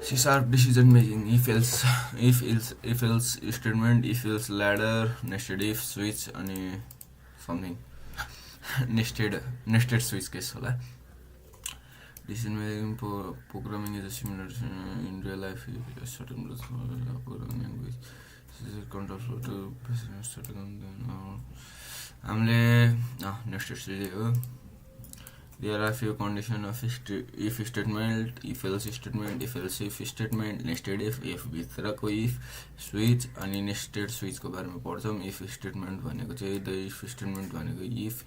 C-sharp decision making, if else statement, if else ladder, nested if, switch, अनि something nested switch case होला. Decision making programming is a similar in real life. Certain programming language control flow to हामीले nested switch हो. There are few conditions of if statement, if else statement, if else if statement, nested if भित्रको if, switch अनि nested switch को बारेमा पढ्छौं. If statement भनेको चाहिँ the if statement भनेको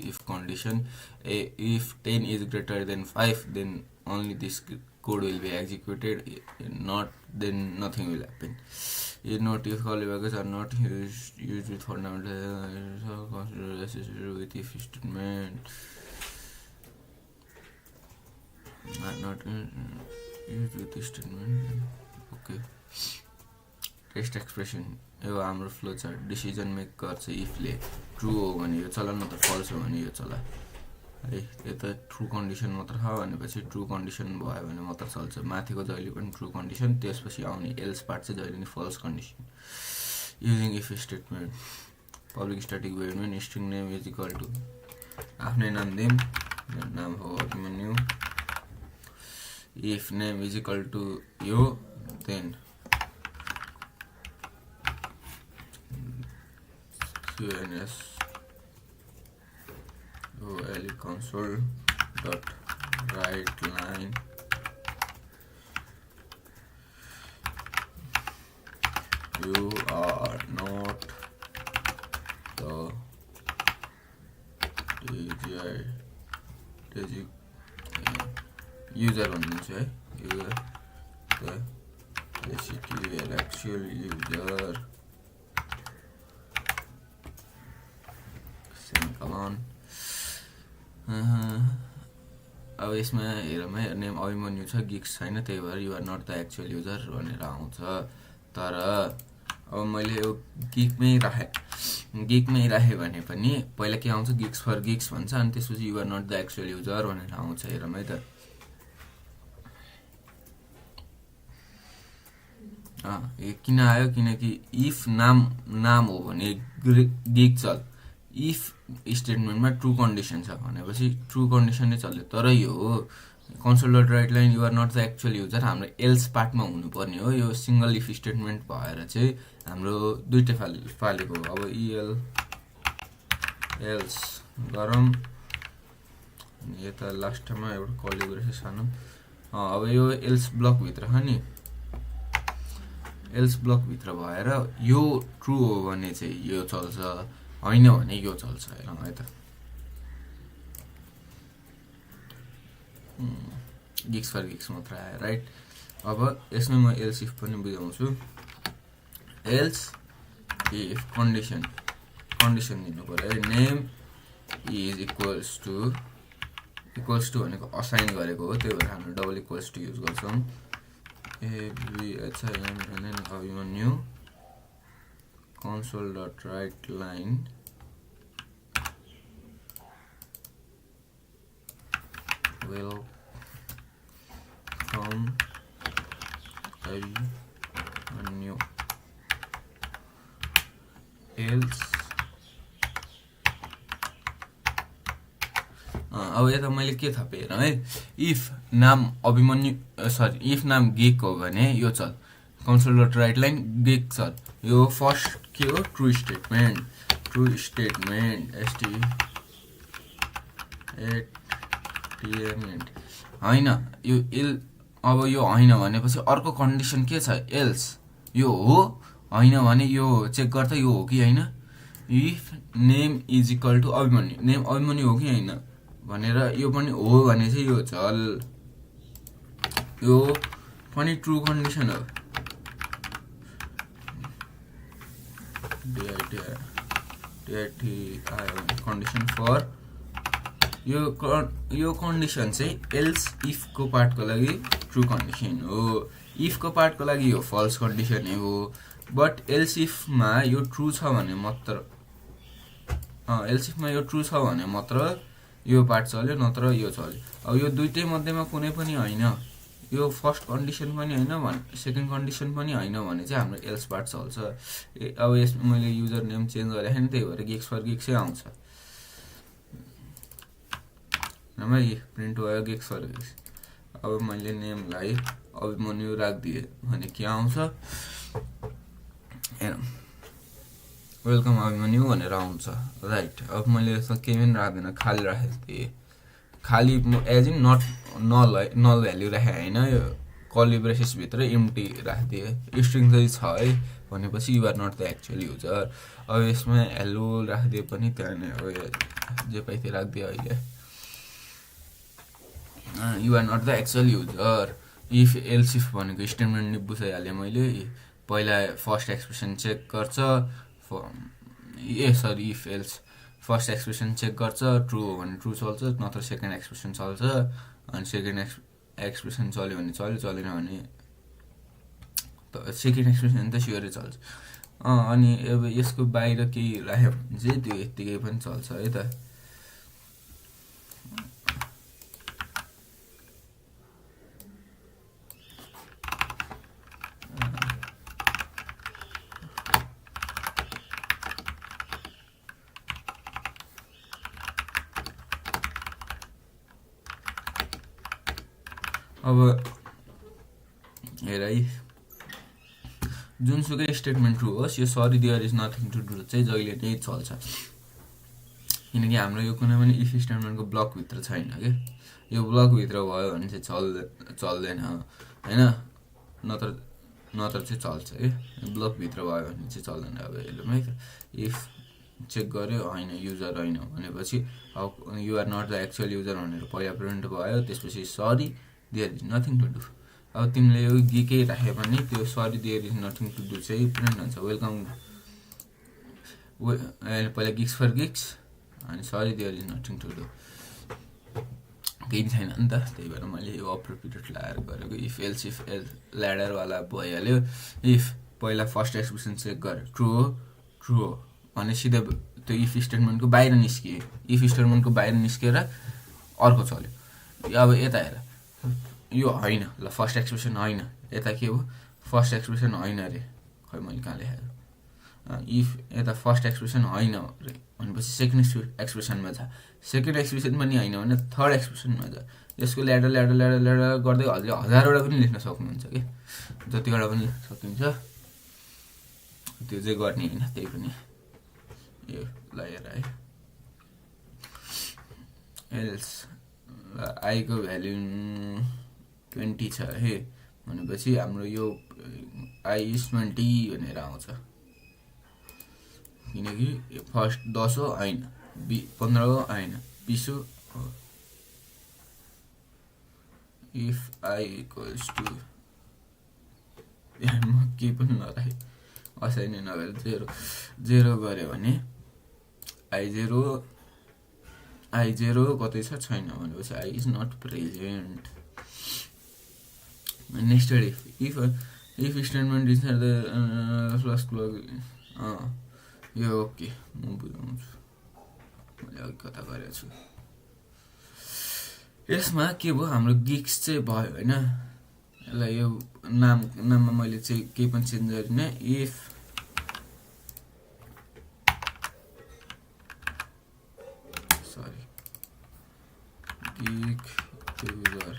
if condition if 10 is greater than 5 then only this code will be executed, not then nothing will happen. Not if callbacks are not used with fundamental consider associated with if statement. Not used with this statement. Okay. Test expression. यो हाम्रो flow chart. Decision maker चाहिँ if ले true हो भने यो चला, नत्र falls हो भने यो चला है. यो त ट्रू कन्डिसन मात्र छ भनेपछि ट्रू कन्डिसन भयो भने मात्र चल्छ. माथिको जहिले पनि ट्रू कन्डिसन, त्यसपछि आउने एल्स पार्ट चाहिँ जहिले पनि false condition. Using if statement. Public static void string name is equal to आफ्नै नाम दिम, नाम हो Abhimanyu. If name is equal to you, then QNS console dot write line you are not the user भनिदिन्छु है. User the basically an actual user. Semicolon. अब यसमा हेरौँ है. नेम अभिमन्यु छ, गिक्स छैन, त्यही भएर you are not the actual user भनेर आउँछ. तर अब मैले यो गिकमै राखेँ भने पनि पहिला के आउँछ, गिक्स फर गिक्स भन्छ, अनि त्यसपछि you are not the actual user भनेर आउँछ. हेरौँ है त. किन आयो, किनकि इफ नाम हो भने गिक चल. इफ स्टेटमेन्टमा ट्रू कन्डिसन छ भनेपछि ट्रू कन्डिसन नै चल्यो. तर यो console dot write line you are not the actual user हाम्रो एल्स पार्टमा हुनुपर्ने हो. यो सिंगल इफ स्टेटमेन्ट भएर चाहिँ हाम्रो दुईटै फालेको हो. अब इएल एल्स गरौँ. यता लास्टमा एउटा कलिब्रेसन सानो. अब यो एल्स ब्लक भित्र छ नि, एल्स ब्लक भित्र भएर यो ट्रू हो भने चाहिँ यो चल्छ, हैन भने यो चल्छ. हेरौँ है त. गिक्स फर गिक्स मात्र आयो राइट. अब यसमा म एल्स इफ पनि बुझाउँछु. एल्स इफ कन्डिसन दिनु पर्यो है. नेम इज इक्वल्स टु भनेको असाइन गरेको हो, त्यही भएर हामी डबल इक्वल्स टु युज गर्छौँ. ABHIMNN Abhimanyu console dot write line will from Abhimanyu else. अब यता मैले के थपेँ हेरौँ है. इफ नाम अभिमन्यु इफ नाम गिक हो भने यो चल, कन्सोल डट राइट लाइन गिक चल. यो फर्स्ट के हो, ट्रू स्टेटमेन्ट हैन. यो अब यो हैन भनेपछि अर्को कन्डिसन के छ, एल्स. यो हो, हैन भने यो चेक गर्छ यो हो कि हैन. If name is equal to Abhimanyu, name Abhimanyu हो कि हैन भनेर यो पनि हो भने चाहिँ यो चल. यो पनि ट्रू कन्डिसन हो. कन्डिसन फर यो कन्डिसन चाहिँ एल्स इफ को पार्टको लागि ट्रू कन्डिसन हो. इफ को पार्टको लागि यो फल्स कन्डिसन हो. बट एल्स इफमा यो ट्रू छ भने मात्र एल्स इफमा यो ट्रू छ भने मात्र यो पार्ट चल्यो, नत्र यो चल्यो. अब यो दुईटै मध्येमा कुनै पनि हैन, यो फर्स्ट कन्डिसन पनि हैन सेकेन्ड कन्डिसन पनि हैन भने चाहिँ हाम्रो एल्स पार्ट चल्छ। अब यसमा मैले युजर नेम चेन्ज गरेँ नि, त्यही भएर गिग्स फर गिग्सै आउँछ। नभए प्रिन्ट भयो गिग्स फर गिग्स। अब मैले नेमलाई अभिमन्यु राखिदिएँ भने के आउँछ, वेलकम अभिमन्यु भनेर आउँछ, राइट। अब मैले यसमा केही पनि राख्दैन, खाली राखेको थिएँ, खाली as in not null value राखेँ होइन, यो कर्ली ब्रेसेस भित्र एम्प्टी राखिदिएँ। स्ट्रिङ चाहिँ छ है भनेपछि you are not the actual user. अब यसमा हेलो राखिदिए पनि त्यहाँ नै अब जे पाइ त्यो राखिदिएँ अहिले, you are not the actual user. If else if भनेको स्टेटमेन्ट नि बुझाइहालेँ मैले। पहिला फर्स्ट एक्सप्रेसन चेक गर्छ, sorry if else first expression check गर्छ, ट्रु हो भने ट्रु चल्छ, नत्र सेकेन्ड एक्सप्रेसन चल्छ। अनि सेकेन्ड एक्सप्रेसन चल्यो भने चल्यो, चलेन भने सेकेन्ड एक्सप्रेसन त स्योरै चल्छ। अनि अब यसको बाहिर केही राख्यो भने चाहिँ त्यो यत्तिकै पनि चल्छ है त। अब हेर है, जुनसुकै स्टेटमेन्ट ट्रु होस्, यो sorry there is nothing to do चाहिँ जहिले नै चल्छ, किनकि हाम्रो यो कुनै पनि इफ स्टेटमेन्टको ब्लकभित्र छैन कि। यो ब्लकभित्र भयो भने चाहिँ चल्दैन होइन, नत्र चाहिँ चल्छ कि। ब्लकभित्र भयो भने चाहिँ चल्दैन। अब हेरौँ है त, इफ चेक गर्यो होइन युजर होइन भनेपछि अब you are not the actual user भनेर पहिला प्रिन्ट भयो, त्यसपछि sorry there is nothing to do. अब तिमीले यो गिकै राख्यो भने त्यो sorry there is nothing to do चाहिँ प्रिन्ट हुन्छ। वेलकम पहिला गिग्स फर गिग्स अनि sorry there is nothing to do, केही छैन नि त। त्यही भएर मैले यो अप्पर पिरियड लगाएर गरेको। इफ एल्स ल्याडरवाला भइहाल्यो। इफ पहिला फर्स्ट एक्सप्रेसन चेक गरेँ ट्रु हो भने सिधै त्यो इफ स्टेटमेन्टको बाहिर निस्कियो। इफ स्टेटमेन्टको बाहिर निस्केर अर्को चल्यो। अब यता हेर, यो होइन ल, फर्स्ट एक्सप्रेसन होइन, यता के हो फर्स्ट एक्सप्रेसन होइन अरे, खै मैले कहाँ लेखाएको। इफ यता फर्स्ट एक्सप्रेसन होइन अरे भनेपछि सेकेन्ड एक्सप्रेसनमा छ, सेकेन्ड एक्सप्रेसन पनि होइन भने थर्ड एक्सप्रेसनमा छ। यसको ल्याडर गर्दै हजुरले हजारवटा पनि लेख्न सक्नुहुन्छ कि, जतिवटा पनि सकिन्छ त्यो चाहिँ गर्ने होइन। त्यही पनि यो लगाएर है, एल्स आईको भ्याल्यु 20 छ हे भनेपछि हाम्रो यो आई इज 20 भनेर आउँछ, किनकि फर्स्ट 10 हो होइन, 15 हो होइन, 20 हो। इफ आई इक्वल्स टु म केही पनि नराखे असै नै नगरेर 0 गऱ्यो भने आई 0 कतै छैन भनेपछि I is not present. Nested if statement is the false close, यो ओके म बुझाउँछु, मैले अघि कता गरेको छु। यसमा के भयो, हाम्रो गिग्स चाहिँ भयो होइन। यसलाई यो नाममा मैले चाहिँ केही पनि चेन्ज गरिनँ। If gig user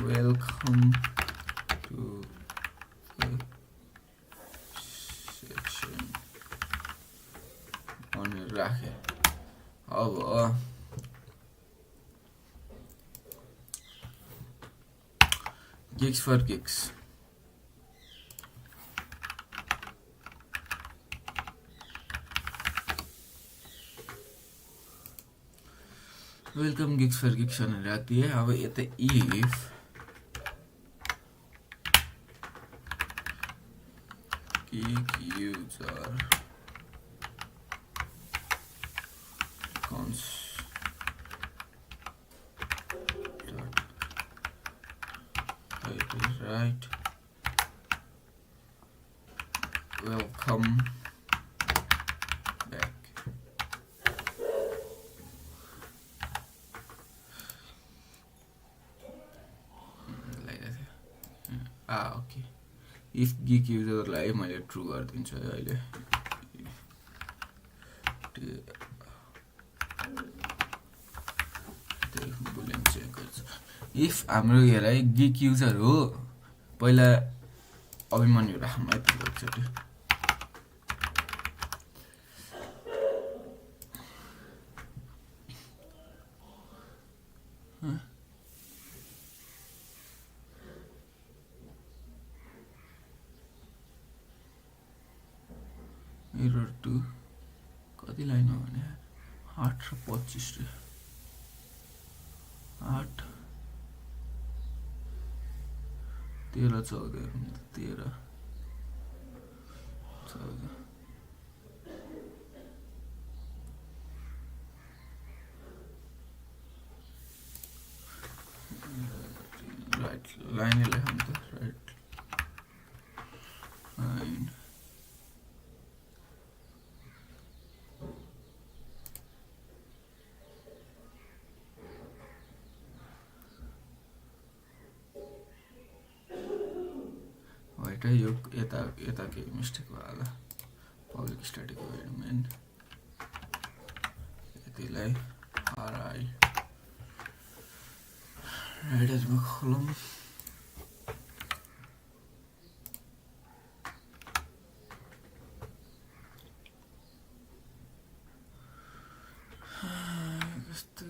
welcome to the section भनेर राखेँ। अब gigs for gigs, welcome geeks for geeks भनेर राखिदिएँ। अब यता if geek user right welcome back, okay if geek युजरलाई मैले ट्रु गरिदिन्छु है अहिले बुलियन चेक गर्छ इफ हाम्रो हेर है गिक युजर हो पहिला अभिमन्यु राखौँ है त्यो एकचोटि एरर 2 कति लाइन हो भने 8 र 25 रे 8 13 14 13 14 राइट लाइन लेखौँ त राइट लाइन यो यता केही मिस्टेक भयो होला पब्लिक स्ट्याटिक एलिमेन्ट यतिलाई आरआई राइटरमा खोलौँ कस्तो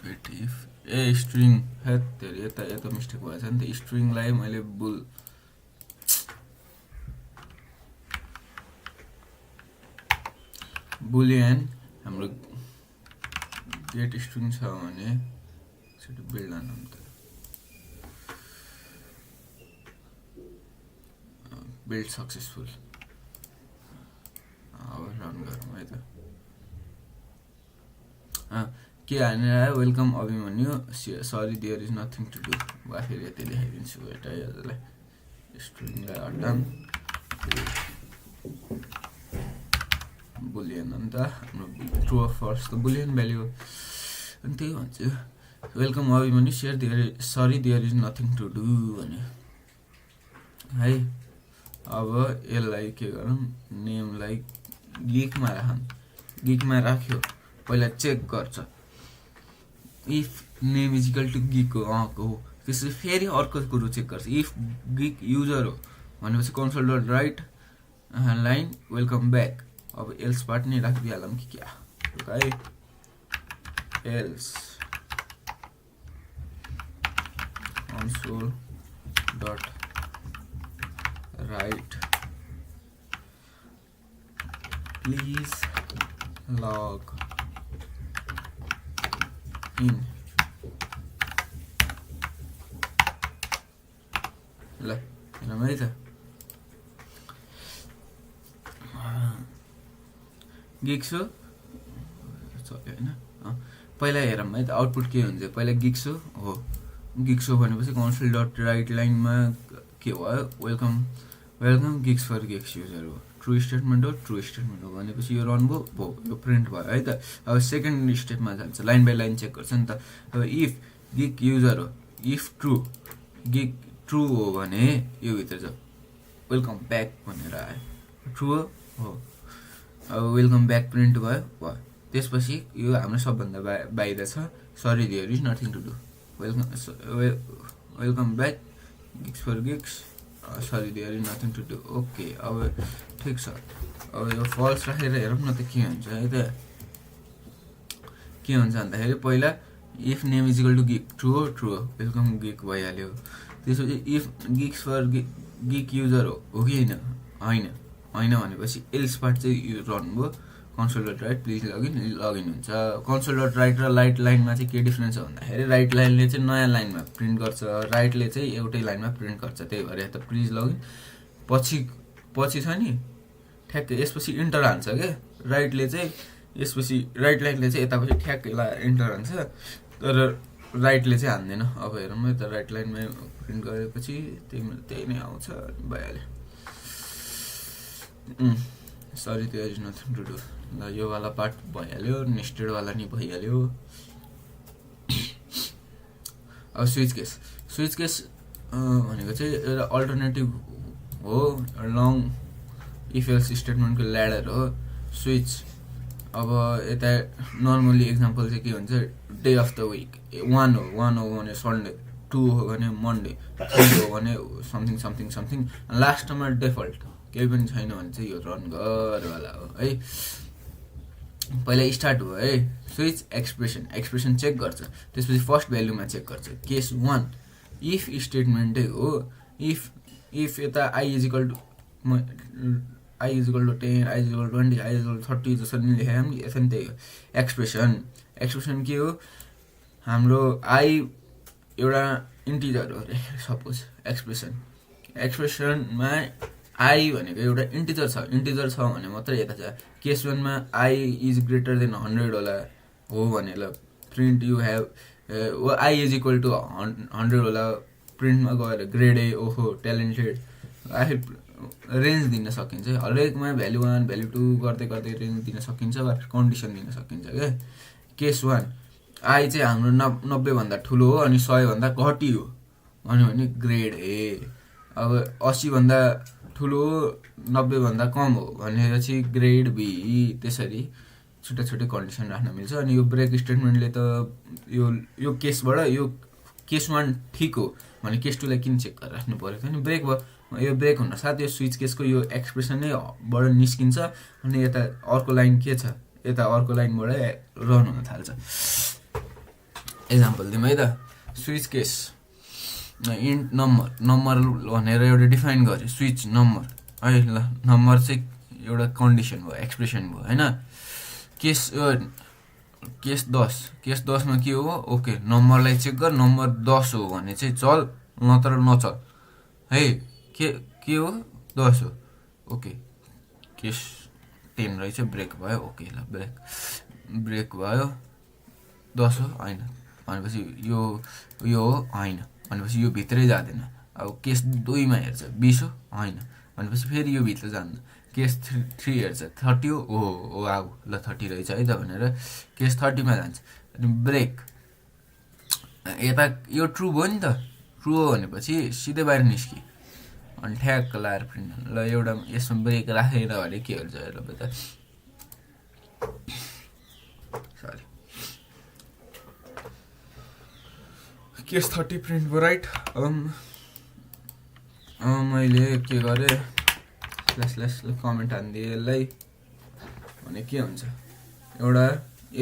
wait if ए स्ट्रिङ हेत यता मिस्टेक भएछ नि त स्ट्रिङलाई मैले बुलियन हाम्रो गेट स्ट्रिङ छ भने यसरी बिल्ड हानौँ त बिल्ड सक्सेसफुल अब रन गरौँ है त के हानेर आयो welcome Abhimanyu sorry there is nothing to do वा फेरि यति लेखाइदिन्छु एउटा हजुरलाई स्ट्रिङलाई हटाम बुलियन अन्त हाम्रो ट्रु अफ फल्स त बुलियन भ्याल्यु हो अनि त्यही भन्छु welcome Abhimanyu sorry there is nothing to do भने है अब यसलाई के गरौँ नेमलाई गिकमा राखौँ गिकमा राख्यो पहिला चेक गर्छ if name is equal to geek हो त्यसपछि फेरि अर्को कुरो चेक गर्छ इफ गिक युजर हो भनेपछि console dot write line welcome back अब एल्स पार्ट नै राखिदिइहालौँ कि क्या है else console dot write please log in ल हेरौँ है त गिक्सो चल्यो होइन पहिला हेरौँ है त आउटपुट के हुन्छ पहिला गिक्सो हो गिक्सो भनेपछि कन्सोल डट राइट लाइनमा के भयो welcome geeks for geeks user हो ट्रु स्टेटमेन्ट हो भनेपछि यो रन भयो यो प्रिन्ट भयो है त अब सेकेन्ड स्टेपमा जान्छ लाइन बाई लाइन चेक गर्छ नि त अब इफ गिक युजर हो इफ गिक ट्रु हो भने यो भित्र छ वेलकम ब्याक भनेर आयो ट्रु हो अब वेलकम ब्याक प्रिन्ट भयो त्यसपछि यो हाम्रो सबभन्दा बाहिर छ sorry there is nothing to do welcome back geeks for geeks sorry there is nothing to do okay अब ठिक छ अब यो फल्स राखेर हेरौँ न त के हुन्छ है त के हुन्छ भन्दाखेरि पहिला if name is equal to geek true हो वेलकम गिक भइहाल्यो त्यसपछि if geeks for geek user हो कि होइन भनेपछि एल्स पार्ट चाहिँ रन भयो console dot write please login हुन्छ कन्सोल डट राइट र राइट लाइनमा चाहिँ के डिफ्रेन्स छ भन्दाखेरि राइट लाइनले चाहिँ नयाँ लाइनमा प्रिन्ट गर्छ राइटले चाहिँ एउटै लाइनमा प्रिन्ट गर्छ त्यही भएर यता प्लिज लगइन पछि छ नि ठ्याक्कै यसपछि इन्टर हान्छ क्या राइटले चाहिँ यसपछि राइट लाइनले चाहिँ यतापछि ठ्याक्कै इन्टर हान्छ तर राइटले चाहिँ हान्दैन अब हेरौँ म यता राइट लाइनमा प्रिन्ट गरेपछि त्यही नै आउँछ भइहाल्यो सरी त्यो इज नथिङ टु डु ल यो वाला पार्ट भइहाल्यो नेस्टेड वाला नि भइहाल्यो अब स्विच केस भनेको चाहिँ एउटा अल्टरनेटिभ हो लङ इफ एल्स स्टेटमेन्टको ल्याडर हो स्विच अब यता नर्मली एक्जाम्पल चाहिँ के हुन्छ डे अफ द विक 1 हो भने सन्डे 2 हो भने मन्डे 3 हो भने समथिङ लास्टमा डिफल्ट केही पनि छैन भने चाहिँ यो रन गरवाला हो है पहिला स्टार्ट भयो है स्विच एक्सप्रेसन चेक गर्छ त्यसपछि फर्स्ट भ्यालुमा चेक गर्छ केस 1 इफ स्टेटमेन्टै हो इफ यता I is equal to 10 I is equal to 20 I is equal to 30 जसरी नि लेखेँ नि यसरी त्यही हो एक्सप्रेसन के हो हाम्रो आई एउटा इन्टिजर हो अरे सपोज एक्सप्रेसनमा आई भनेको एउटा इन्टिजर छ भने मात्रै यता छ केस 1 मा आई इज ग्रेटर देन 100 होला हो भने ल print you have I is equal to 100 होला प्रिन्टमा गएर ग्रेड ए ओहो ट्यालेन्टेड आफै रेन्ज दिन सकिन्छ हरेकमा भ्यालु 1 भ्यालु 2 गर्दै रेन्ज दिन सकिन्छ वा कन्डिसन दिन सकिन्छ क्या केस 1 आई चाहिँ हाम्रो 90 भन्दा ठुलो हो अनि 100 भन्दा घटी हो भन्यो भने ग्रेड ए अब 80 भन्दा ठुलो 90 भन्दा कम हो भनेपछि ग्रेड बी त्यसरी छुट्टै कन्डिसन राख्न मिल्छ अनि यो ब्रेक स्टेटमेन्टले त यो केसबाट यो केस 1 ठिक हो भने केस 2 लाई किन चेक गरेर राख्नु पर्यो नि ब्रेक भयो यो ब्रेक हुन साथ यो स्विच केसको यो एक्सप्रेसन नै बाट निस्किन्छ अनि यता अर्को लाइन के छ यता अर्को लाइनबाट रन हुन थाल्छ एक्जाम्पल दिउँ है त स्विच केस इन्ट नम्बर भनेर एउटा डिफाइन गर्यो स्विच नम्बर है ल नम्बर चाहिँ एउटा कन्डिसन भयो एक्सप्रेसन भयो हैन केस 10 मा के हो ओके नम्बरलाई चेक गर नम्बर 10 हो भने चाहिँ चल नत्र नचल है के हो 10 हो ओके केस 10 रहेछ ब्रेक भयो ओके ल ब्रेक भयो 10 हो हैन भनेपछि यो हो हैन भनेपछि यो भित्रै जाँदैन अब केस 2 मा हेर्छ 20 हो हैन भनेपछि फेरि यो भित्र जान्न केस 3 हेर्छ 30 हो ओ आउ ल 30 रहेछ है त भनेर केस 30 मा जान्छ अनि ब्रेक यता यो ट्रु भयो नि त ट्रु हो भनेपछि सिधै बाहिर निस्कि अनि ठ्याक्क लाएर प्रिन्ट ल एउटा यसमा ब्रेक राखेन भने के हुन्छ ल बता सरी केस 30 प्रिन्ट भयो राइट मैले के गरेँ स्ल्यास कमेन्ट हान्दिएँ यसलाई भने के हुन्छ एउटा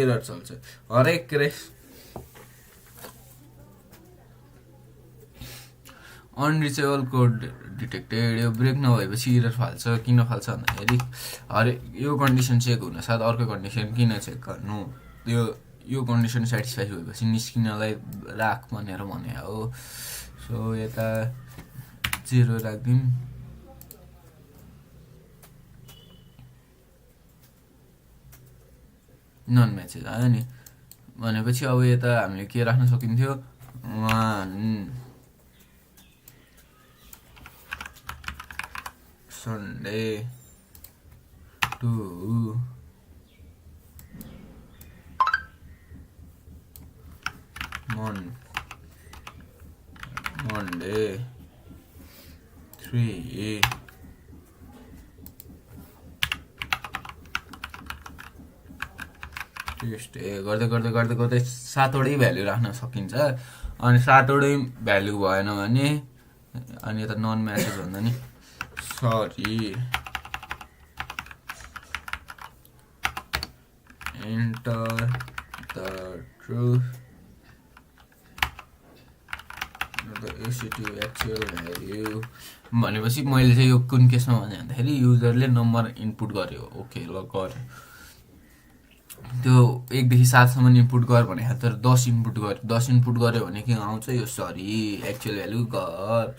एरर चल्छ हरेक रेस अनरिचेबल कोड डिटेक्टेड यो ब्रेक नभएपछि एरर फाल्छ किन फाल्छ भन्दाखेरि यो कन्डिसन चेक हुन साथ अर्को कन्डिसन किन चेक गर्नु यो कन्डिसन सेटिस्फाई भएपछि निस्किनलाई राख भनेर भने हो सो यता 0 राख्दिउँ नन म्याचेज आयो नि भनेपछि अब यता हामीले के राख्न सकिन्थ्यो 1 सन्डे 2 Monday 3 Tuesday गर्दै 7वटै भ्यालु राख्न सकिन्छ अनि 7वटै भ्यालु भएन भने अनि यता नन म्याचेज भन्दा नि sorry enter the truth the AC to actual value भनेपछि मैले चाहिँ यो कुन केसमा भने भन्दाखेरि युजरले नम्बर इनपुट गर्यो ओके ल गर्यो त्यो 1 देखि 7 सम्म इनपुट गर भने तर 10 इनपुट गर्यो 10 इनपुट गर्यो भने के आउँछ यो सरी एक्चुअल भ्याल्यु गर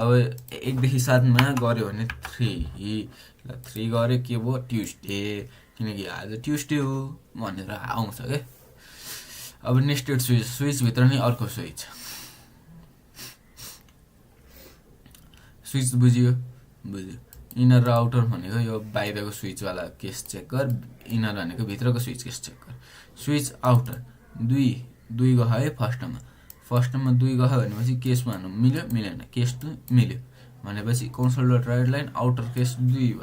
अब 1 देखि 7 मा गर्यो भने 3 ल 3 गरे के भयो ट्युसडे किनकि आज ट्युसडे हो भनेर आउँछ के अब नेस्टेड स्विच भित्र नै अर्को स्विच बुझ्यो इनर र आउटर भनेको यो बाहिरको स्विच वाला केस चेक गर इनर भनेको भित्रको स्विच केस चेक गर स्विच आउटर 2 गयो है फर्स्टमा 2 गयो भनेपछि केस 1 मिलेन केस 2 मिल्यो भनेपछि console dot write line outer case 2 भयो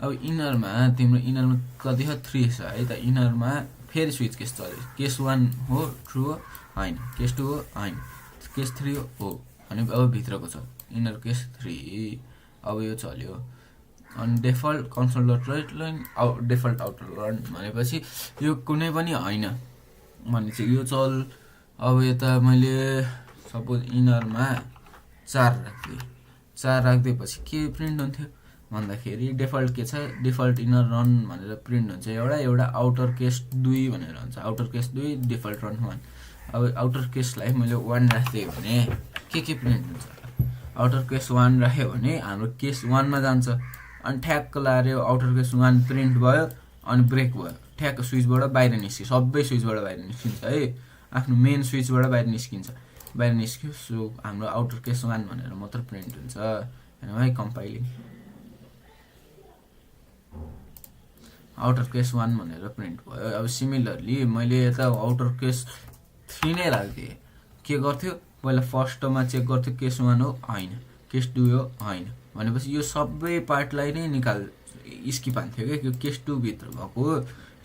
अब इनरमा तिम्रो इनरमा कति हो 3 छ है त इनरमा फेरि स्विच केस चल्यो केस 1 हो ट्रु हो हैन केस 2 हो हैन केस 3 हो भनेको अब भित्रको छ इनर केस 3 अब यो चल्यो अनि default console dot write line default outer run भनेपछि यो कुनै पनि हैन भनेपछि यो चल अब यता मैले सपोज इनरमा 4 राख्दिएपछि के प्रिन्ट हुन्थ्यो भन्दाखेरि डिफल्ट के छ डिफल्ट इनर रन भनेर प्रिन्ट हुन्छ एउटा आउटर केस 2 भनेर हुन्छ आउटर केस 2 डिफल्ट रन 1 अब आउटर केसलाई मैले 1 राख्दिए भने के प्रिन्ट हुन्छ आउटर केस 1 राख्यो भने हाम्रो केस 1 मा जान्छ अनि ठ्याक्क लार्यो आउटर केस 1 प्रिन्ट भयो अनि ब्रेक भयो ठ्याक्क स्विचबाट बाहिर निस्क्यो सबै स्विचबाट बाहिर निस्किन्छ है आफ्नो मेन स्विचबाट बाहिर निस्क्यो सो हाम्रो आउटर केस 1 भनेर मात्र प्रिन्ट हुन्छ हैन है कम्पाइलिङ आउटर केस 1 भनेर प्रिन्ट भयो अब सिमिलरली मैले यता आउटर केस 3 नै राख्दिए के गर्थ्यो पहिला फर्स्टमा चेक गर्थ्यो केस 1 हो हैन केस 2 हो हैन भनेपछि यो सबै पार्टलाई नै स्किप हान्थ्यो के यो केस 2 भित्र भएको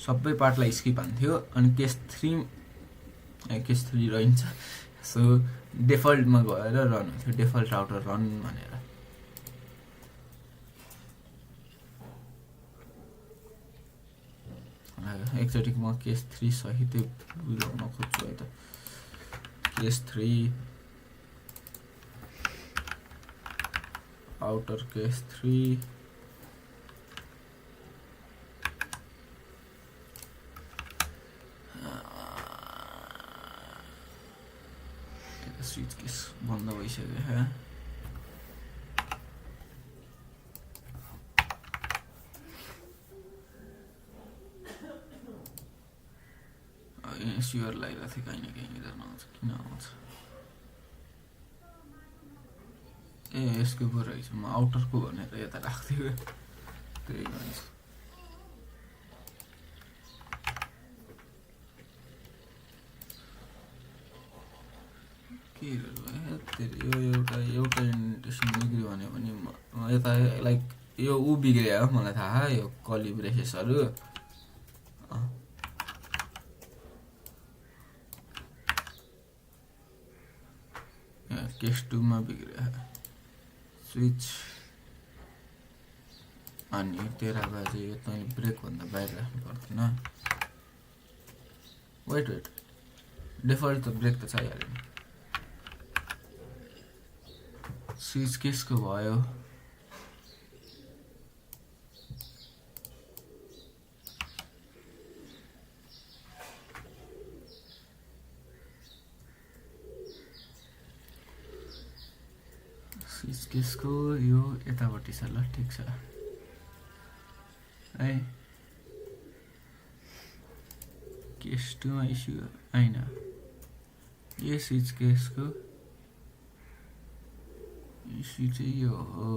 सबै पार्टलाई स्किप हान्थ्यो अनि केस 3 रहन्छ सो डिफल्टमा गएर रन हुन्थ्यो डिफल्ट आउटर रन भनेर एकचोटि म केस 3 सहित बुझाउन खोज्छु है त case 3 outer case 3 switch case बन्द भइसक्यो है स्योर लागिरहेको थियो कहीँ न कहीँ इधर नआउँछ किन आउँछ यसको पो रहेछ म आउटरको भनेर यता राख्थेँ त्यही भन्छ के यो एउटा इन्डेन्टेसन बिग्रियो भने यता लाइक यो बिग्रियो मलाई थाहा यो कलिब्रेसेसहरू केस 2 मा बिग्रियो स्विच अनि 13 बजे यो तैँले ब्रेक भन्दा बाहिर राख्नु पर्दैन वेट डिफल्ट त ब्रेक त चाहिहाल्यो स्विच केसको भयो स्विच केसको यो यतापट्टि छ ल ठीक छ है केस 2 मा इस्यु हैन यो स्विच केसको इस्यु चाहिँ यो हो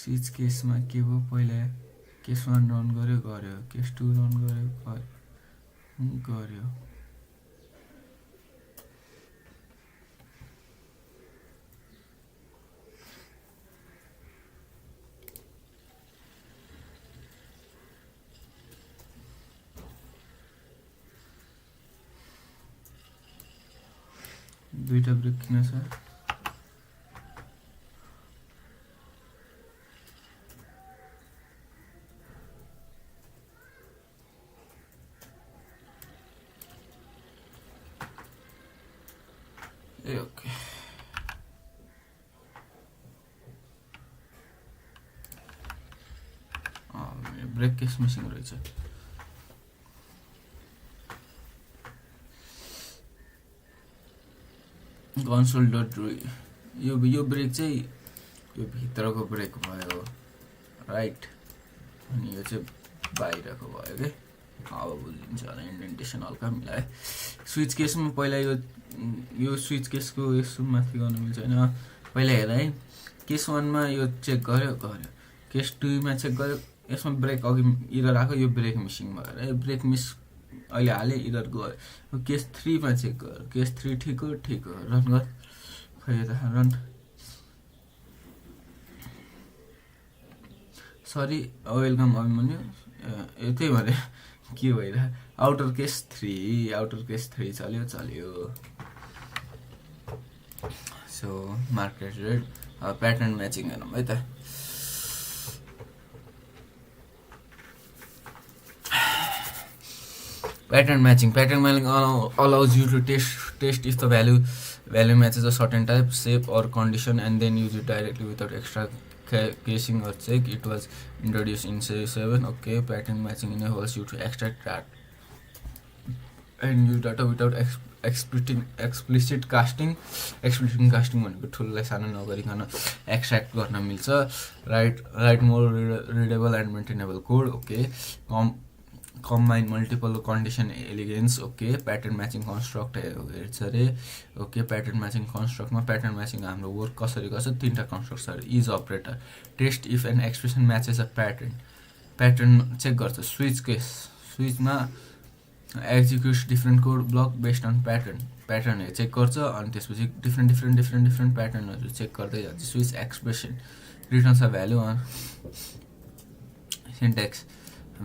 स्विच केसमा के भयो पहिला केस 1 रन गर्यो केस 2 रन गर्यो दुईटा ब्रेक किन छ ए ओके ब्रेक केस मिसिङ रहेछ कन्सोल डट यो ब्रेक चाहिँ यो भित्रको ब्रेक भयो राइट अनि यो चाहिँ बाहिरको भयो के अब बुझिन्छ होला इन्डेन्टेसन हल्का मिलाए स्विच केसमा पहिला यो स्विच केसको यसो माथि गर्नु मिल्छ होइन पहिला हेर है केस 1 मा यो चेक गर्यो केस 2 मा चेक गर्यो यसमा ब्रेक अघि इरर आएको यो ब्रेक मिसिङ भएर ब्रेक मिस अहिले हाले इरर गयो केस 3 मा चेक गर केस 3 ठिक हो रन गर खै त रन सरी वेलकम अभिमन्यु त्यही भने के भइरहेको आउटर केस 3 चल्यो so market rate pattern matching हेरौँ है त pattern matching allows you to test if the value matches a certain type, shape or condition and then use it directly without extra casing or check. It was introduced in C7. Okay, pattern matching enables you to extract that and use data without explicit casting. Explicit casting भनेको ठुललाई सानो नगरिकन extract गर्न मिल्छ. Write more readable and maintainable code. Okay, combine multiple condition elegance. Okay, pattern matching construct हेर्छ रे. Okay, pattern matching construct मा pattern matching हाम्रो work कसरी गर्छ तीनटा कन्स्ट्रक्ट्स छ. is operator, test if an expression matches a pattern check गर्छ. switch मा executes different code block based on pattern check गर्छ अनि त्यसपछि different patternहरु चेक गर्दै जान्छ. switch expression returns a value on syntax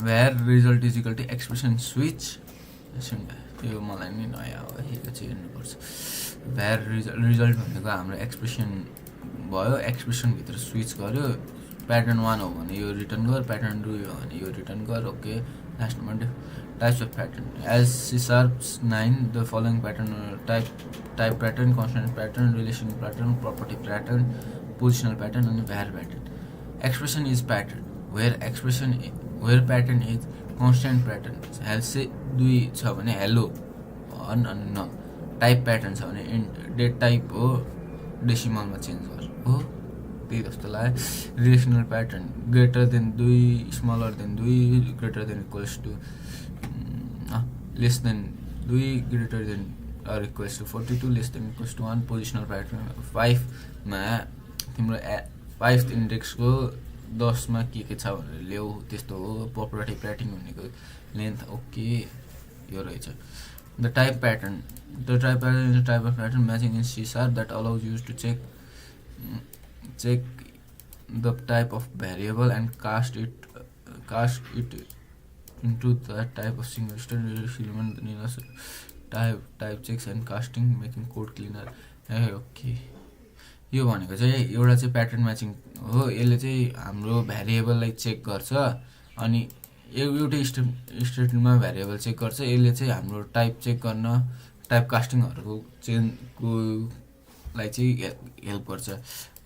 where result is equal to expression switch. यो मलाई नि नयाँ हो यो चाहिँ हेर्नुपर्छ. where result भनेको हाम्रो एक्सप्रेसन भयो. एक्सप्रेसन भित्र स्विच गर्यो. प्याटर्न 1 हो भने यो रिटर्न गर, प्याटर्न 2 हो भने यो रिटर्न गर. Okay, last number types of pattern as C#9 the following pattern type pattern, constraint pattern, relation pattern, property pattern, positional pattern अनि var pattern. Expression is pattern where pattern is constant pattern. else 2 छ भने hello on and no. type pattern छ भने int date type हो decimal मा change गर हो त्यही जस्तो लाग्यो. Relational pattern greater than 2, smaller than 2, greater than equals to less than 2, greater than or equals to 42, less than equals to 1. Positional pattern 5 मा तिम्रो 5th इन्डेक्स को 10 मा के छ भनेर ल्याउ त्यस्तो हो. प्रपर्टी प्याटर्न भनेको लेन्थ. ओके, यो रहेछ. The type pattern is a type of pattern matching in C# that allows you to check the type of variable and cast it into that type of single element. type checks and casting making code cleaner. Okay, यो भनेको चाहिँ एउटा चाहिँ pattern matching हो. यसले चाहिँ हाम्रो भ्यारिएबललाई check गर्छ अनि एउटै स्टेटमेन्टमा भ्यारिएबल चेक गर्छ. यसले चाहिँ हाम्रो टाइप चेक गर्न टाइप कास्टिङहरुको चेन्जको लाई चाहिँ हेल्प गर्छ.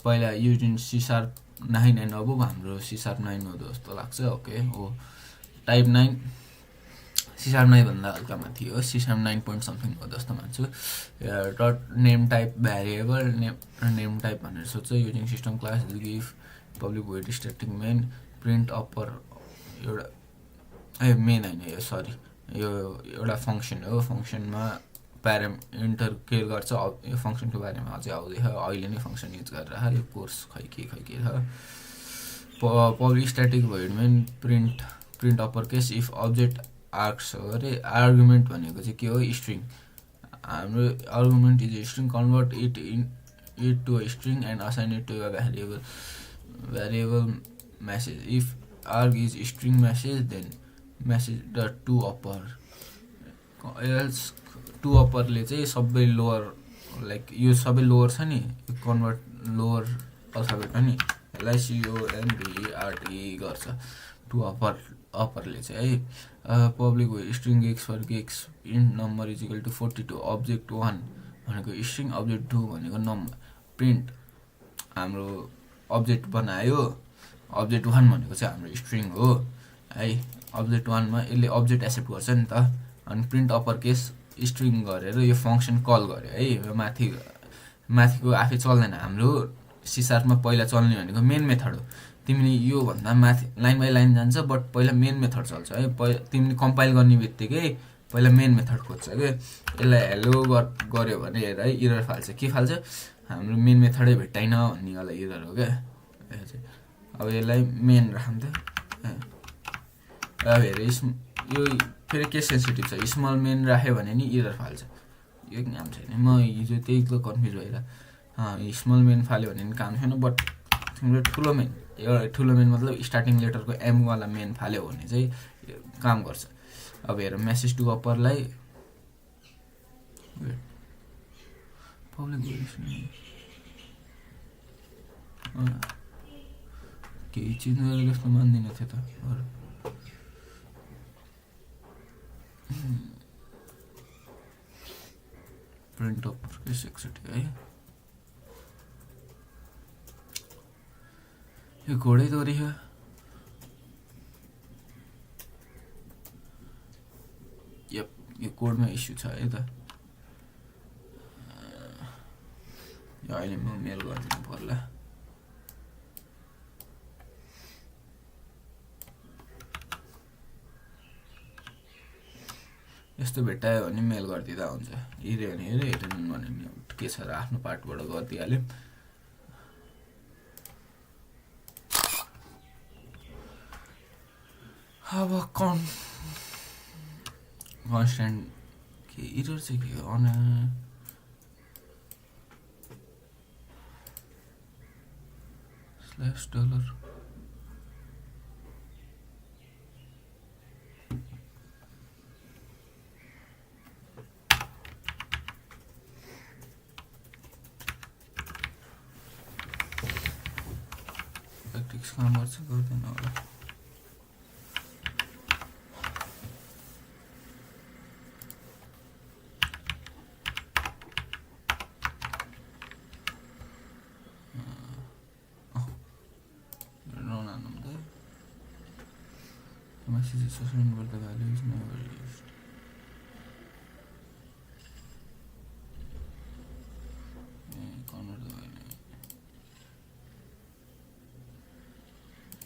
पहिला युजिङ C#9 एन्ड अब हाम्रो C#9 हो जस्तो लाग्छ. ओके हो, टाइप 9 C#9 भन्दा हल्का माथि हो. C#9 point something हो जस्तो मान्छु. Dot name type variable name type भनेर सोध्छ. Using system class gif public void static main print upper एउटा मेन हैन यो सरी यो एउटा फंक्सन हो. फंक्सनमा प्याराम इन्टर के गर्छ यो फंक्सनको बारेमा अझै आउँदैन. अहिले नै फंक्सन युज गरेर यो कोर्स खै के छ. Public static void main print upper case if object args हो रे. आर्गुमेन्ट भनेको चाहिँ के हो? स्ट्रिङ. हाम्रो argument is string. Convert it to a string and assign it to a variable message. if arg is string message then message dot to upper. else to upper ले चाहिँ सबै लोअर लाइक यो सबै lower छ नि convert lower alphabet पनि LICONVERT गर्छ. To अप्परले चाहिँ है public string x for x int number is equal to 42 object 1 भनेको स्ट्रिङ, अब्जेक्ट 2 भनेको नम्बर। प्रिन्ट हाम्रो अब्जेक्ट बनायो, अब्जेक्ट 1 भनेको चाहिँ हाम्रो स्ट्रिङ हो है। अब्जेक्ट 1 मा यसले अब्जेक्ट एक्सेप्ट गर्छ नि त, अनि प्रिन्ट अप्पर केस स्ट्रिङ गरेर यो फङ्सन कल गर्यो है। यो माथिको आफै चल्दैन, हाम्रो C#मा पहिला चल्ने भनेको मेन मेथड हो। तिमीले यो भन्दा माथि लाइन बाई लाइन जान्छ, बट पहिला मेन मेथड चल्छ है। तिमीले कम्पाइल गर्ने बित्तिकै पहिला मेन मेथड खोज्छ के। यसलाई हेलो गर्यो भने हेर है इरर फाल्छ। के फाल्छ? हाम्रो मेन मेथडै भेट्टाइन भन्नेवाला इरर हो क्या। अब यसलाई मेन राखौँ त। अब हेर यो फेरि के सेन्सिटिभ छ, स्मल मेन राख्यो भने नि इरर फाल्छ। यो काम छैन, म हिजो त्यही त कन्फ्युज भएर स्मल मेन फाल्यो भने नि काम छैन, बट तिम्रो ठुलो मेन, एउटा ठुलो मेन मतलब स्टार्टिङ लेटरको एमवाला मेन फाल्यो भने चाहिँ काम गर्छ। अब हेर मेसेज टु अप्परलाई केही चिज गरेर जस्तो मान्दिनँ थियो त। प्रिन्ट अप्पर के 60 है। यो कोडै दोहोरी है। यो कोडमा इस्यु छ है त। यो अहिले म मेल गरिदिनु पर्ला। यस्तो भेट्टायो भने मेल गरिदिँदा हुन्छ। हेऱ्यो भने हेऱ्यो, हेरेन भने के छ र आफ्नो पार्टबाट गरिदिइहाल्यो। अब कन्स्ट्यान्ट के इरर चाहिँ के हो अन $. प्र्याक्टिस काम गर्छ गर्दैन होला। Message associated with the value is never used. Convert the value.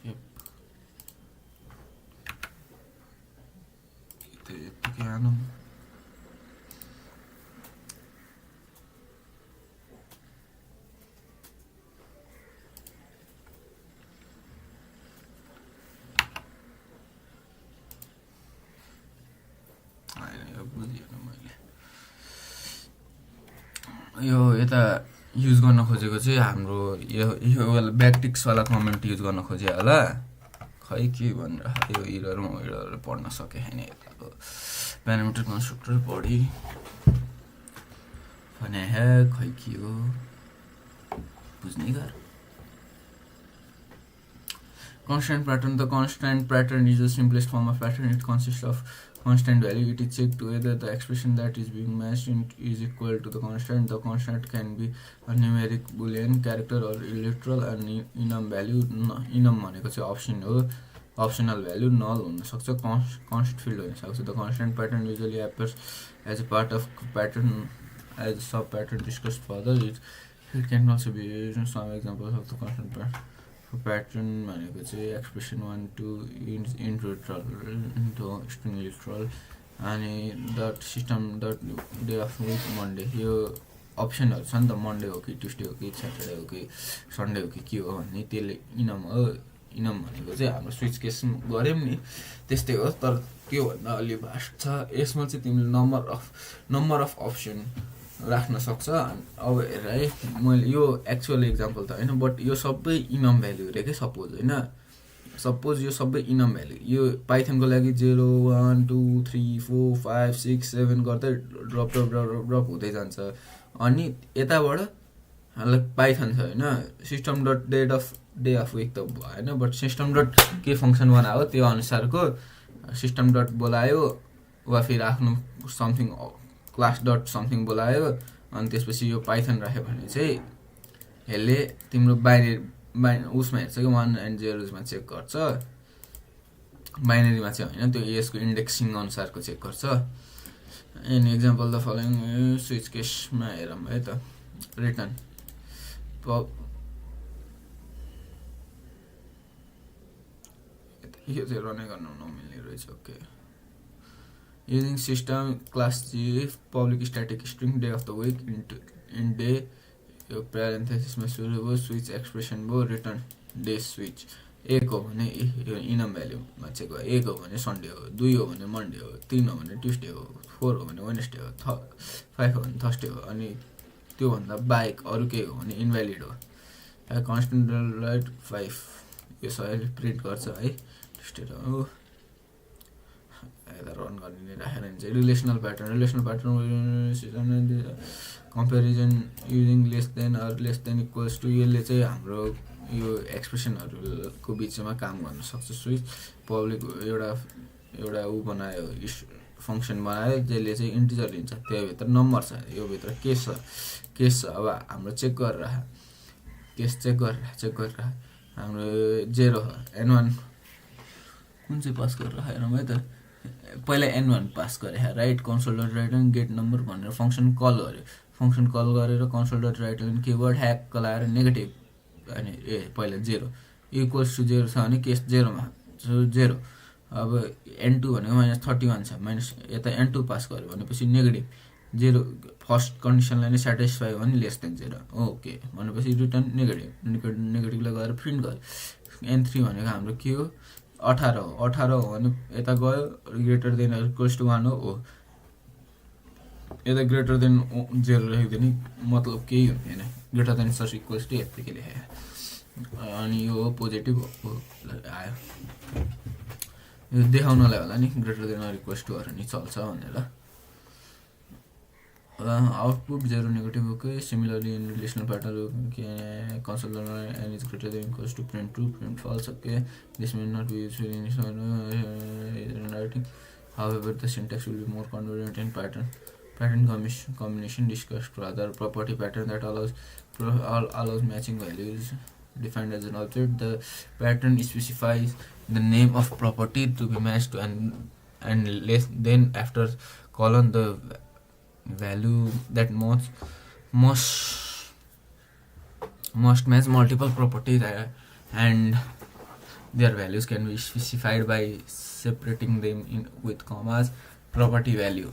Yep. Ito kaya ano? यो यता युज गर्न खोजेको चाहिँ हाम्रो यो ब्याकटिक्सवाला कमेन्ट युज गर्न खोजे होला। खै के भनेर यो इरर पढ्न सके छैन। यताको प्यारामिटर कन्स्ट्रक्टर पढी भने खै के हो बुझ्नै गाह्रो। Constant pattern. The constant pattern is the simplest form of pattern. It consists of constant value. It is checked whether the expression that is being matched is equal to the constant. The constant can be a numeric, boolean, character or literal, and enum value. Enum भनेको चाहिँ option हो, optional value null हुन सक्छ, const field हुन सक्छ. The constant pattern usually appears as a part of pattern as a sub pattern discussed further. It can also be used in some examples of the constant pattern. Pattern भनेको चाहिँ expression 1 2 into string literal अनि dot system dot day of week Monday. यो अप्सनहरु छ नि त, Monday हो कि Tuesday हो कि स्याटरडे हो कि सन्डे हो कि के हो भन्ने त्यसले इनम हो। इनम भनेको चाहिँ हाम्रो स्विच केस गर्यौं नि त्यस्तै हो, तर के भन्दा अलि भास्ट छ। यसमा चाहिँ तिमीले नम्बर अफ अप्सन राख्न सक्छ। अब हेर है, मैले यो एक्चुअल एक्जाम्पल त हैन, बट यो सबै इनम भ्यालु रे के सपोज हैन, सपोज यो सबै इनम भ्यालु यो पाइथनको लागि 0 1 2 3 4 5 6 7 गर्दै ड्रप हुँदै जान्छ। अनि यताबाट पाइथन छ हैन, system dot day of week त हैन, बट सिस्टम डट के फंक्सन बनायो त्यो अनुसारको सिस्टम डट बोलायो वा फिर आफ्नो समथिङ क्लास डट समथिङ बोलायो अनि त्यसपछि यो पाइथन राख्यो भने चाहिँ यसले तिम्रो बाइनरी उसमा हेर्छ कि 1 and 0 चेक गर्छ, बाइनरीमा चाहिँ होइन, त्यो यसको इन्डेक्सिङ अनुसारको चेक गर्छ। An example the following switch केसमा हेरौँ है त। रिटर्न यो चाहिँ रनै गर्नु नमिल्ने रहेछ। Okay, using system class G public static string day of the week in day, यो प्यारेन्थेसिसमा सुरु भयो, स्विच एक्सप्रेसन भयो, रिटर्न डे स्विच। 1 हो भने यो इनम भ्याल्युमा चेक भयो, 1 हो भने सन्डे हो, 2 हो भने मन्डे हो, 3 हो भने ट्युसडे हो, 4 हो भने वेडनेसडे हो, 5 हो भने थर्सडे हो, अनि त्योभन्दा बाहेक अरू केही हो भने इन्भ्यालिड हो। कन्सटेन्ट राइट 5 यो सबैले प्रिन्ट गर्छ है। ट्युसडे हो यता रन गर्ने राखेर चाहिँ relational pattern comparison using less than or less than equals to, यसले चाहिँ हाम्रो यो एक्सप्रेसनहरूको बिचमा काम गर्न सक्छ। स्विच पब्लिक एउटा ऊ बनायो, फङ्सन बनायो जसले चाहिँ इन्टिजर लिन्छ, त्योभित्र नम्बर छ, यो भित्र केस छ। अब हाम्रो चेक गरेर केस चेक गरेर हाम्रो 0 हो, n1 कुन चाहिँ पास गरेर हेरौँ है त। पहिला n1 पास गरे right, console dot write end get number भनेर फङ्सन कल गर्यो, फङ्सन कल गरेर console dot write end keyword hack लगाएर नेगेटिभ अनि पहिला 0 इक्वल्स टु 0 छ भने केस 0मा 0। अब n2 भनेको -31 छ, माइनस यता n2 पास गर्यो भनेपछि नेगेटिभ 0, फर्स्ट कन्डिसनलाई नै सेटिस्फाई हो भने लेस देन 0। ओके भनेपछि रिटर्न नेगेटिभलाई गएर प्रिन्ट गर्यो। n3 भनेको हाम्रो के हो, 18 हो, 18 हो भने यता गयो, ग्रेटर देन इक्वल्स टु 1 हो, यता ग्रेटर देन 0 लेखिदियो नि मतलब केही हुँदैन, greater than sir equals to यत्तिकै लेखेँ। अनि यो पोजिटिभ आयो, यो देखाउनलाई होला नि greater than or equals to नि चल्छ भनेर। Output 0 negative okay. Similarly in relational pattern के console n is greater than equals to print true, print false. Okay, this may not be useful in writing, however the syntax will be more convenient in pattern combination discussed rather. Property pattern that allows matching values defined as an object. The pattern specifies the name of property to be matched and less then after colon the value that must match multiple properties and their values can be specified by separating them with commas. Property value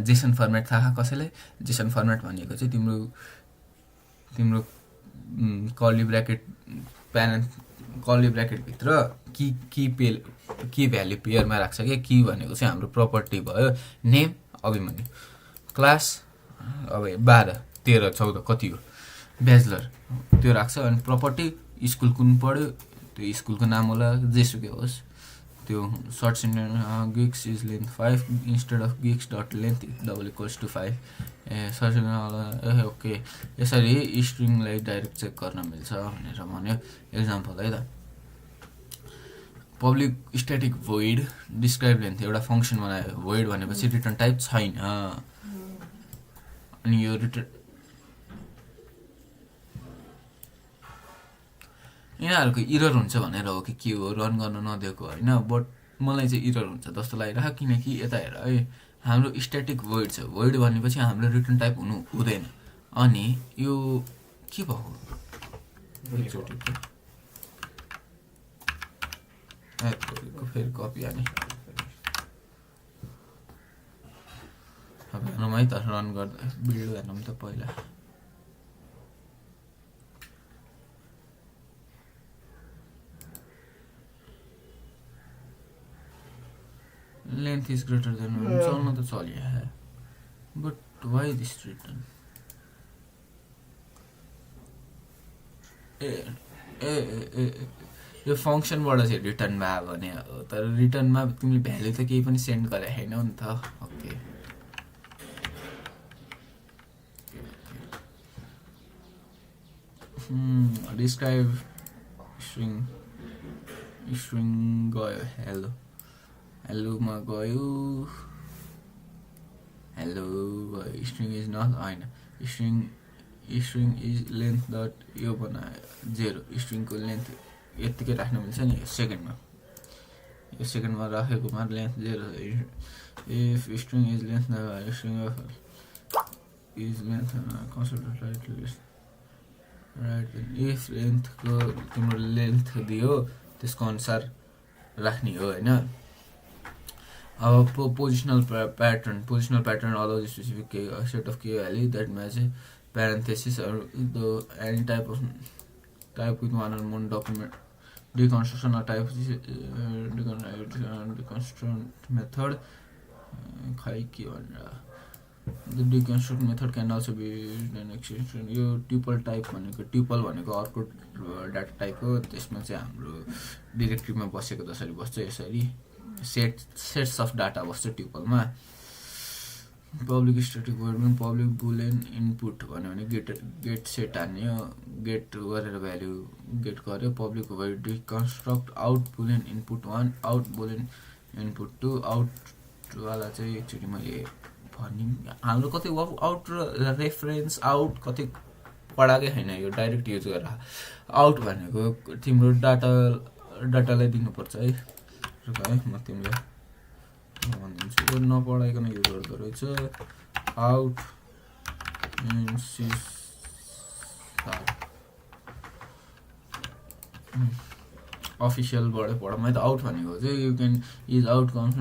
Jason format थाहा कसैले? Jason format भनेको चाहिँ तिम्रो curly bracket भित्र की value पेयरमा राख्छ क्या। की भनेको चाहिँ हाम्रो प्रपर्टी भयो, नेम अभिमन्यु, क्लास अब 12 13 14 कति हो ब्याचलर त्यो राख्छ, अनि प्रपर्टी स्कुल कुन पढ्यो त्यो स्कुलको नाम होला जेसुकै होस्, त्यो short sentence gigs is length 5 instead of gigs dot length double equals to 5। Short sentence okay. यसरी स्ट्रिङलाई डाइरेक्ट चेक गर्न मिल्छ भनेर भन्यो। एक्जाम्पल है त, public static void describe length एउटा फङ्सन बनायो, भोइड भनेपछि रिटर्न टाइप छैन, अनि यो रिटर्न यिनीहरूको इरर हुन्छ भनेर हो कि के हो रन गर्न नदिएको होइन, बट मलाई चाहिँ इरर हुन्छ जस्तो लागिरहेको, किनकि यता हेर है हाम्रो स्ट्याटिक भोइड छ, भोइड भनेपछि हाम्रो रिटर्न टाइप हुँदैन, अनि यो के भएको फेरि कपी हाने अब हेर्नु है त, रन गर्दा भिडियो हेर्नु त पहिला length is greater than 1 चल्न त चलिया है, but why this return? यो फङ्सनबाट चाहिँ रिटर्न भयो भने हो, तर रिटर्नमा तिमीले भ्याल्यु त केही पनि सेन्ड गरे छैनौ नि त। ओके, डिस्क्राइब स्ट्रिङ गयो हेलोमा गयो, हेलो स्ट्रिङ इज नट होइन स्ट्रिङ इज लेन्थ डट यो बनायो 0 स्ट्रिङको लेन्थ यत्तिकै राख्न मिल्छ नि सेकेन्डमा यो सेकेन्डमा राखेकोमा length 0 if string is length string of is length consider right if लेन्थको तिम्रो लेन्थ दियो त्यसको अनुसार राख्ने हो होइन अब positional pattern allows specific set of key value that match parentheses or the any type with one or more document deconstruction or type deconstruction method the deconstruct method can also be an extension यो tuple type भनेको tuple भनेको अर्को data type हो त्यसमा चाहिँ हाम्रो डिरेक्टरीमा बसेको जसरी बस्छ यसरी सेट्स अफ डाटा बस्छ ट्युपलमा public static void public boolean input भन्यो भने गेट सेट हान्यो गेट गरेर भ्याल्यु गेट गर्यो public void deconstruct out boolean input 1 out boolean input 2 out वाला चाहिँ एकचोटि मैले भनि हाम्रो कतै आउट र रेफरेन्स आउट कतै पढाकै छैन यो डाइरेक्ट युज गरेर आउट भनेको तिम्रो डाटालाई दिनुपर्छ है म तिमीलाई भनिदिन्छु यो नपढाइकन युज गर्दो रहेछ आउट अफिसियलबाट पढ मैले त आउट भनेको चाहिँ you can is out comes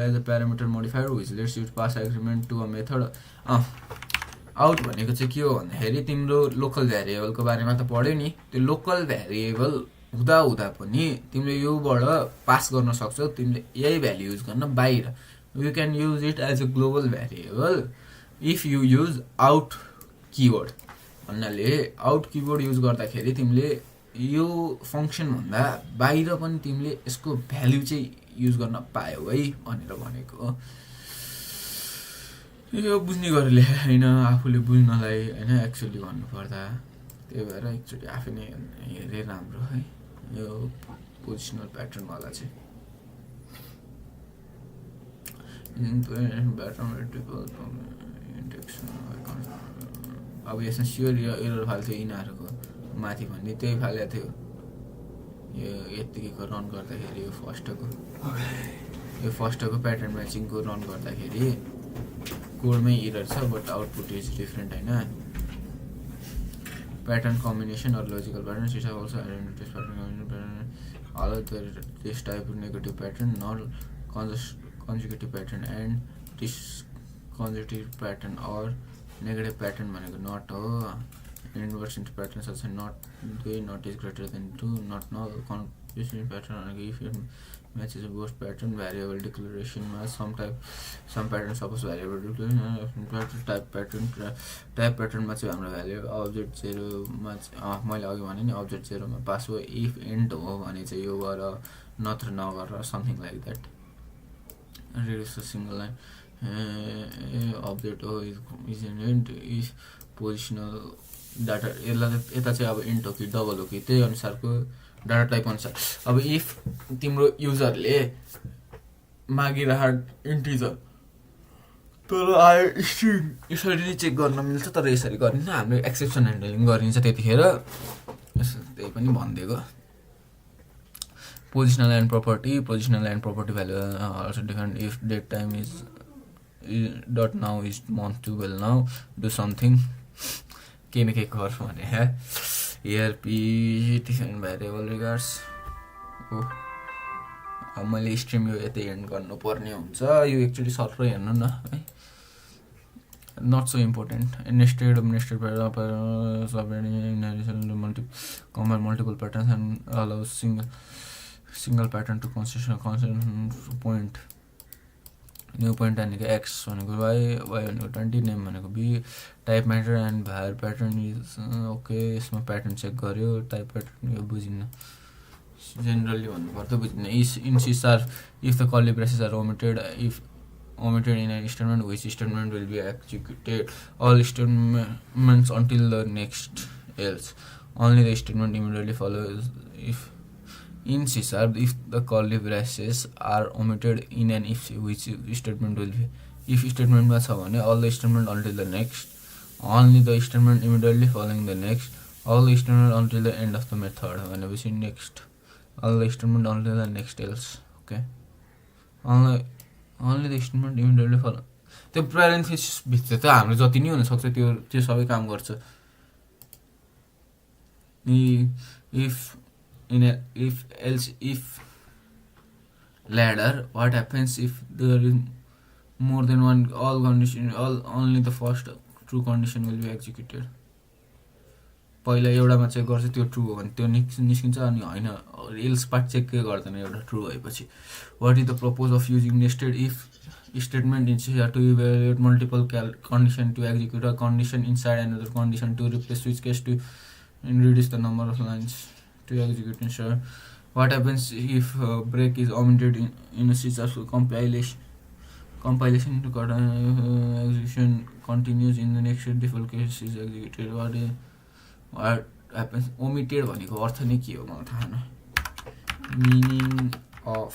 as a parameter modifier which let's use pass agreement to a method out भनेको चाहिँ के हो भन्दाखेरि तिम्रो लोकल भ्यारिएबलको बारेमा त पढ्यो नि त्यो लोकल भ्यारिएबल हुँदा पनि तिमीले योबाट पास गर्न सक्छौ तिमीले यही भ्याल्यु युज गर्न बाहिर you can use it as a global variable if you use out keyword भन्नाले आउट किवर्ड युज गर्दाखेरि तिमीले यो फङ्सन भन्दा बाहिर पनि तिमीले यसको भ्याल्यु चाहिँ युज गर्न पायौ है भनेर भनेको यो बुझ्ने गरेर लेखेको होइन आफूले बुझ्नलाई होइन एक्चुअली भन्नुपर्दा त्यही भएर एकचोटि आफै नै हेरे राम्रो है यो पोजिसनल प्याटर्नवाला चाहिँ अब यसमा स्योर एरर फाल्थ्यो यिनीहरूको माथि भन्ने त्यही फालेको थियो यो यत्तिकैको रन गर्दाखेरि यो फर्स्टको प्याटर्न म्याचिङको रन गर्दाखेरि कोडमै एरर छ बट आउटपुट इज डिफरेन्ट होइन pattern combination or logical pattern set also identity pattern all this type negative pattern not conjunctive pattern and disjunctive pattern or negative pattern भनेको not हो inverse into pattern such not 2 not is greater than 2 not null confusion pattern भनेको if it matches a both pattern variable डिक्लेरेसनमा some pattern suppose variable declaration type प्याटर्नमा चाहिँ हाम्रो value object 0मा मैले अघि भने नि अब्जेक्ट 0मा पास हो इफ एन्ड हो भने चाहिँ यो गर नत्र नगर something like that reduce single line object हो is an and if positional data यता चाहिँ अब इन्ट हो कि डबल हो कि त्यही अनुसारको डाटा टाइप अनुसार अब इफ तिम्रो युजरले मागिरहेको इन्टिजर तर आयो स्ट्रिङ यसरी चेक गर्न मिल्छ तर यसरी गरिन्छ हाम्रो एक्सेप्सन ह्यान्डलिङ गरिन्छ त्यतिखेर त्यही पनि भनिदिएको positional and property value also different if date time is dot now is month to well now do something केही न केही गर भने here P different variable regards अब मैले स्ट्रिम यो यतै एन्ड गर्नुपर्ने हुन्छ यो एक्चुअली सर्टै हेर्नु न है not so important nested combine multiple patterns and allow single pattern to consider point new point भनेको एक्स भनेको वाइ भनेको 20 नेम भनेको b type matter and var pattern is okay यसमा प्याटर्न चेक गर्यो टाइप प्याटर्न यो बुझिन्न generally भन्नुपर्दा बुझिन्न in C sharp if the curly braces are omitted if omitted in an statement which statement will be executed all statements until the next else only the statement immediately follows if in C#, if the curly braces are omitted in an if which statement will be if स्टेटमेन्टमा छ भने all the statement until the next, only the statement immediately following the next, all the statement until the end of the method भनेपछि next, all the statement until the next else. Okay, only the statement immediately follow. त्यो parenthesis भित्र त हाम्रो जति नि हुन सक्छ त्यो सबै काम गर्छ. if else if ladder, what happens if there is more than one all condition, only the first true condition will be executed. पहिला एउटामा चेक गर्छ त्यो ट्रु हो भने त्यो निस्किन्छ अनि हैन एल्स पार्ट चेक के गर्दैन एउटा ट्रु भएपछि. What is the purpose of using nested if statement is here to evaluate multiple condition to execute a condition inside another condition to replace switch case to reduce the number of lines to execute inside. What happens if break is omitted in a successful compilation to execution continues in the next default case is executed. What happens omitted भनेको अर्थ नै के हो मलाई थाहा छैन. meaning of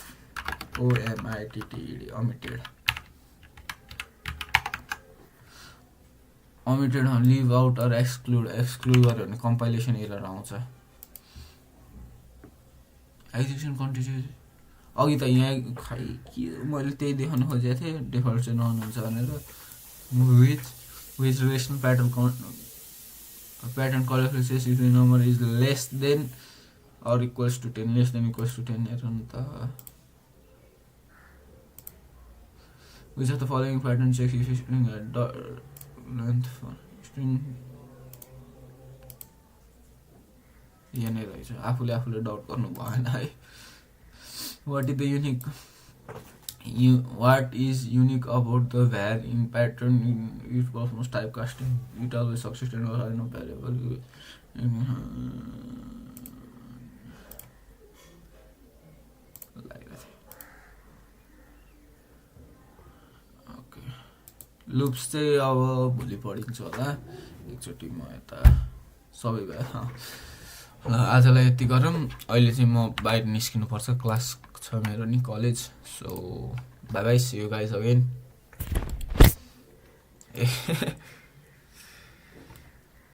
omitted omitted leave out or exclude गर्यो भने compilation error आउँछ. execution continues अघि त यहाँ खै के मैले त्यही देखाउन खोजेको थिएँ डिफल्ट चाहिँ नहुनुहुन्छ भनेर. which relational pattern colorful says if the number is less than or equals to 10, less than equals to 10 हेर्नु त. which of the following pattern checks if string length for string यहाँनिर रहेछ आफूले डाउट गर्नु भएन है. what is unique about the var in pattern it performs typecasting, it always succeeds and has no variable. okay, loops चाहिँ अब भोलि पढिन्छ होला एकचोटि. म यता सबै भयो आजलाई यति गरौँ. अहिले चाहिँ म बाहिर निस्किनु पर्छ, क्लास छ मेरो नि college. So bye bye, see you guys again.